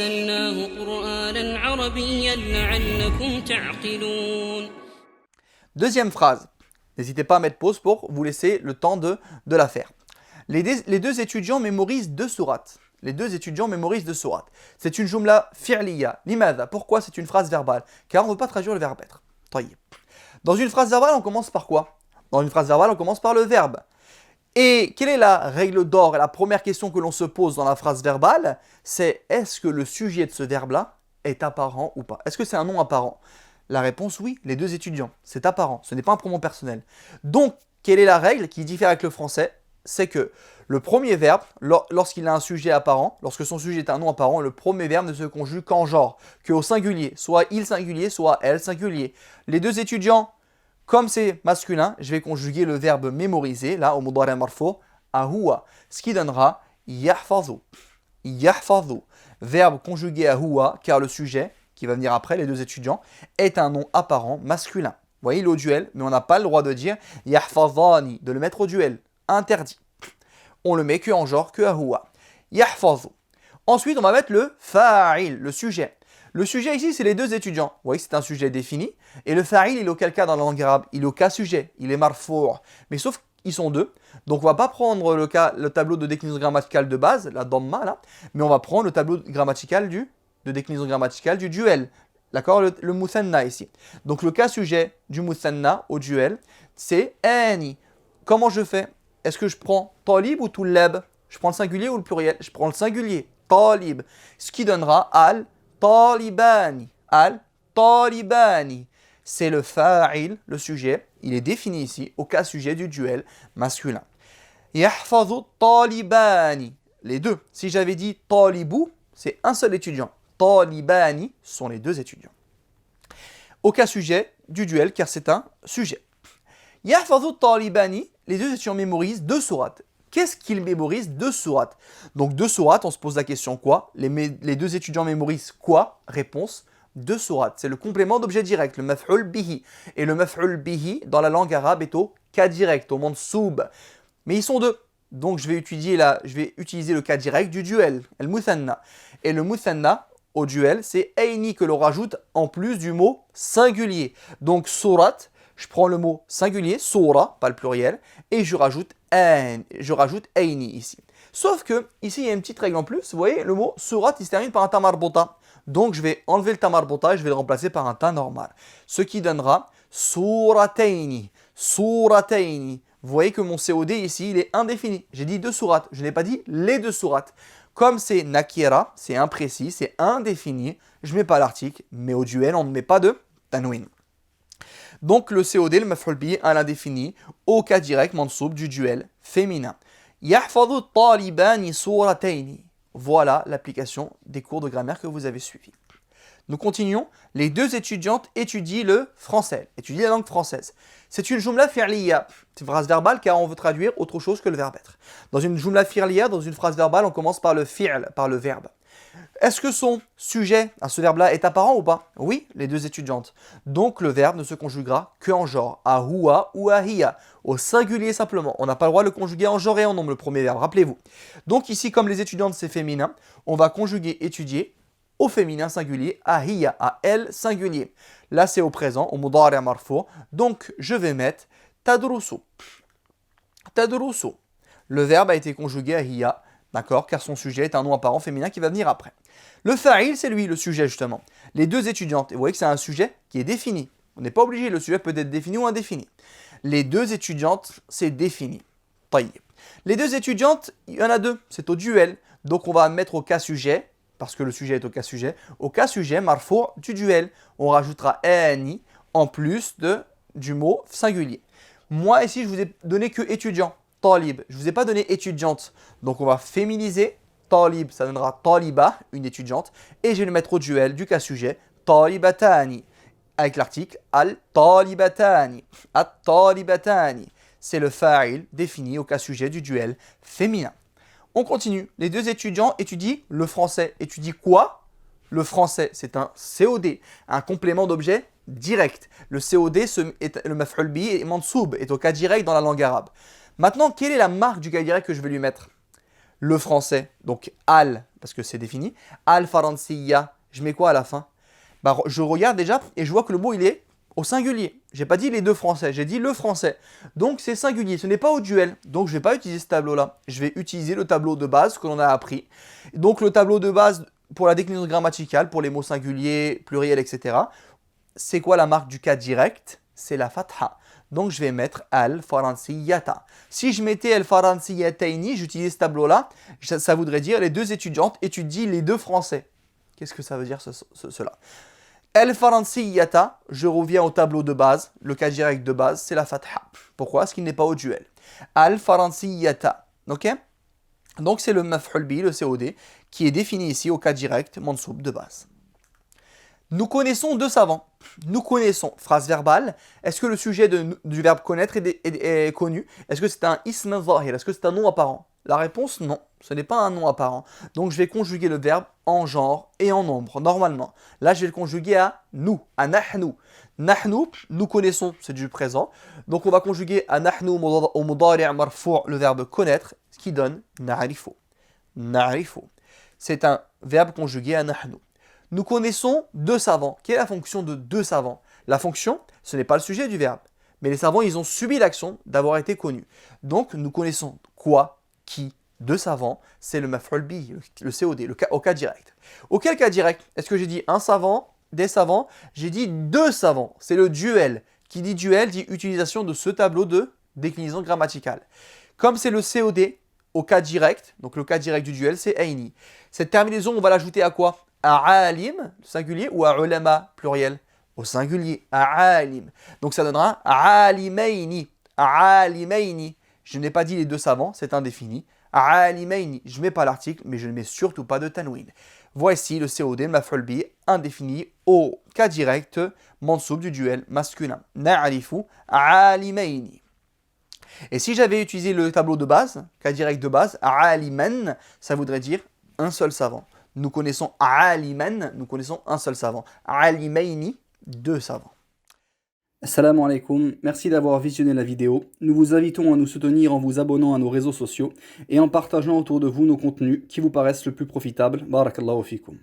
يسرناه قرآنا عربيا لعلكم تعقلون. Deuxième phrase. N'hésitez pas à mettre pause pour vous laisser le temps de la faire. Les deux étudiants mémorisent deux sourates. Les deux étudiants mémorisent deux sourates. C'est une jumla fi'liya. Limadha. Pourquoi c'est une phrase verbale? Car on ne veut pas traduire le verbe être. Tayyib. Dans une phrase verbale, on commence par quoi? Dans une phrase verbale, on commence par le verbe. Et quelle est la règle d'or? Et la première question que l'on se pose dans la phrase verbale, c'est est-ce que le sujet de ce verbe-là est apparent ou pas? Est-ce que c'est un nom apparent? La réponse, oui, les deux étudiants. C'est apparent, ce n'est pas un pronom personnel. Donc, quelle est la règle qui diffère avec le français? C'est que le premier verbe, lorsqu'il a un sujet apparent, lorsque son sujet est un nom apparent, le premier verbe ne se conjugue qu'en genre, qu'au singulier, soit il singulier, soit elle singulier. Les deux étudiants, comme c'est masculin, je vais conjuguer le verbe mémoriser, là, au mudari' marfou, à huwa, ce qui donnera yahfazu. Yahfazu, verbe conjugué à huwa, car le sujet, qui va venir après, les deux étudiants, est un nom apparent masculin. Vous voyez, il est au duel, mais on n'a pas le droit de dire yahfazani, de le mettre au duel. Interdit. On le met que en genre, que à huwa. Yahfazu. Ensuite, on va mettre le fa'il, le sujet. Le sujet ici, c'est les deux étudiants. Vous voyez, c'est un sujet défini. Et le fa'il, il est auquel cas dans la langue arabe? Il est au cas sujet, il est marfou'. Mais sauf qu'ils sont deux. Donc, on va pas prendre le tableau de déclinaison grammaticale de base, la dhamma, là, mais on va prendre le tableau grammatical de déclinaison grammaticale du duel. D'accord, le muthanna ici. Donc, le cas sujet du muthanna au duel, c'est ani. Comment je fais? Est-ce que je prends talib ou tullab? Je prends le singulier ou le pluriel? Je prends le singulier, talib. Ce qui donnera al-talibani. Al-talibani. C'est le fa'il, le sujet. Il est défini ici au cas sujet du duel masculin. Yahfazu talibani. Les deux. Si j'avais dit talibou, c'est un seul étudiant. Talibani sont les deux étudiants. Au cas sujet du duel, car c'est un sujet. Yahfazu talibani, les deux étudiants mémorisent deux sourates. Qu'est-ce qu'ils mémorisent? Deux sourates. Donc deux sourates, on se pose la question quoi? Les deux étudiants mémorisent quoi? Réponse, deux sourates. C'est le complément d'objet direct, le maf'ul bihi. Et le maf'ul bihi, dans la langue arabe, est au cas direct, au mansoub. Mais ils sont deux. Donc je vais utiliser le cas direct du duel, el muthanna. Et le muthanna, au duel, c'est aini que l'on rajoute en plus du mot singulier. Donc surat, je prends le mot singulier, sura, pas le pluriel, et je rajoute aini ici. Sauf que, ici, il y a une petite règle en plus. Vous voyez, le mot surat, il se termine par un ta marbota. Donc, je vais enlever le ta marbota et je vais le remplacer par un ta normal. Ce qui donnera surataini. Surataini. Vous voyez que mon COD ici, il est indéfini. J'ai dit deux sourates. Je n'ai pas dit les deux sourates. Comme c'est nakira, c'est imprécis, c'est indéfini, je ne mets pas l'article, mais au duel, on ne met pas de tanwin. Donc le COD, le maf'ul bihi à l'indéfini, au cas direct mansoub du duel féminin. Yahfazu talibani surataini. Voilà l'application des cours de grammaire que vous avez suivis. Nous continuons. Les deux étudiantes étudient le français, étudient la langue française. C'est une jumla fi'liya. C'est une phrase verbale car on veut traduire autre chose que le verbe être. Dans une jumla fi'liya, dans une phrase verbale, on commence par le fi'l, par le verbe. Est-ce que son sujet à ce verbe-là est apparent ou pas? Oui, les deux étudiantes. Donc le verbe ne se conjuguera qu'en genre, à huwa ou à hiya, au singulier simplement. On n'a pas le droit de le conjuguer en genre et en nombre, le premier verbe, rappelez-vous. Donc ici, comme les étudiantes c'est féminin, on va conjuguer étudier au féminin singulier, à hiya, à elle singulier. Là c'est au présent, au mudari' marfou. Donc je vais mettre tadrusu. Tadrusu. Le verbe a été conjugué à hiya, d'accord, car son sujet est un nom apparent féminin qui va venir après. Le fa'il, c'est lui, le sujet justement. Les deux étudiantes, et vous voyez que c'est un sujet qui est défini. On n'est pas obligé, le sujet peut être défini ou indéfini. Les deux étudiantes, c'est défini. Taïb. Les deux étudiantes, il y en a deux, c'est au duel. Donc on va mettre au cas sujet, parce que le sujet est au cas sujet, marfou' du duel. On rajoutera ani en plus du mot singulier. Moi ici, je vous ai donné que étudiant, talib. Je ne vous ai pas donné étudiante. Donc on va féminiser talib, ça donnera taliba, une étudiante. Et je vais le mettre au duel du cas sujet, talibatani. Avec l'article al-talibatani. At-talibatani. C'est le fa'il défini au cas sujet du duel féminin. On continue. Les deux étudiants étudient le français. Étudient quoi? Le français, c'est un COD, un complément d'objet direct. Le COD, le maf'ul bihi et mansoub est au cas direct dans la langue arabe. Maintenant, quelle est la marque du cas direct que je vais lui mettre? le français, donc al, parce que c'est défini. Al-Faransiya, je mets quoi à la fin? Bah, je regarde déjà et je vois que le mot il est au singulier. J'ai pas dit les deux français, j'ai dit le français. Donc c'est singulier, ce n'est pas au duel. Donc je vais pas utiliser ce tableau-là. Je vais utiliser le tableau de base que l'on a appris. Donc le tableau de base pour la déclinaison grammaticale, pour les mots singuliers, pluriels, etc. C'est quoi la marque du cas direct? C'est la fatha. Donc je vais mettre al-faransiyata. Si je mettais al-faransiyataini, j'utilisais ce tableau-là, ça voudrait dire les deux étudiantes étudient les deux français. Qu'est-ce que ça veut dire cela? Al-Faransiyata, je reviens au tableau de base, le cas direct de base, c'est la fatha. Pourquoi? Parce qu'il n'est pas au duel. Al-Faransiyata, ok? Donc c'est le maf'ul bi, le COD, qui est défini ici au cas direct, mansoub de base. Nous connaissons deux savants. Nous connaissons, phrase verbale. Est-ce que le sujet du verbe connaître est connu? Est-ce que c'est un ism zahir? Est-ce que c'est un nom apparent? La réponse, non. Ce n'est pas un nom apparent. Donc je vais conjuguer le verbe en genre et en nombre, normalement. Là, je vais le conjuguer à nous, à nahnu. Nahnu, nous connaissons, c'est du présent. Donc on va conjuguer à nahnu au mudari' marfou' le verbe connaître, ce qui donne na'rifu. Na'rifu. C'est un verbe conjugué à nahnu. Nous connaissons deux savants. Quelle est la fonction de deux savants? La fonction, ce n'est pas le sujet du verbe. Mais les savants, ils ont subi l'action d'avoir été connus. Donc, nous connaissons quoi, qui, deux savants, c'est le maf'ul bi, le COD, au cas direct. Auquel cas direct? Est-ce que j'ai dit un savant, des savants? J'ai dit deux savants. C'est le duel. Qui dit duel dit utilisation de ce tableau de déclinaison grammaticale. Comme c'est le COD au cas direct, donc le cas direct du duel, c'est aini. Cette terminaison, on va l'ajouter à quoi? À alim, singulier, ou à ulama, pluriel? Au singulier, à alim. Donc ça donnera alimayni. Alimayni. Je n'ai pas dit les deux savants, c'est indéfini. Alimayni. Je ne mets pas l'article, mais je ne mets surtout pas de tanwin. Voici le COD, maf'ul bi, indéfini, au cas direct, mansoub du duel masculin. Na'rifu alimayni. Et si j'avais utilisé le tableau de base, cas direct de base, aliman, ça voudrait dire un seul savant. Nous connaissons aliman, nous connaissons un seul savant. Alimayni, deux savants. Assalamu alaikum, merci d'avoir visionné la vidéo. Nous vous invitons à nous soutenir en vous abonnant à nos réseaux sociaux et en partageant autour de vous nos contenus qui vous paraissent le plus profitables. Barakallahu fikum.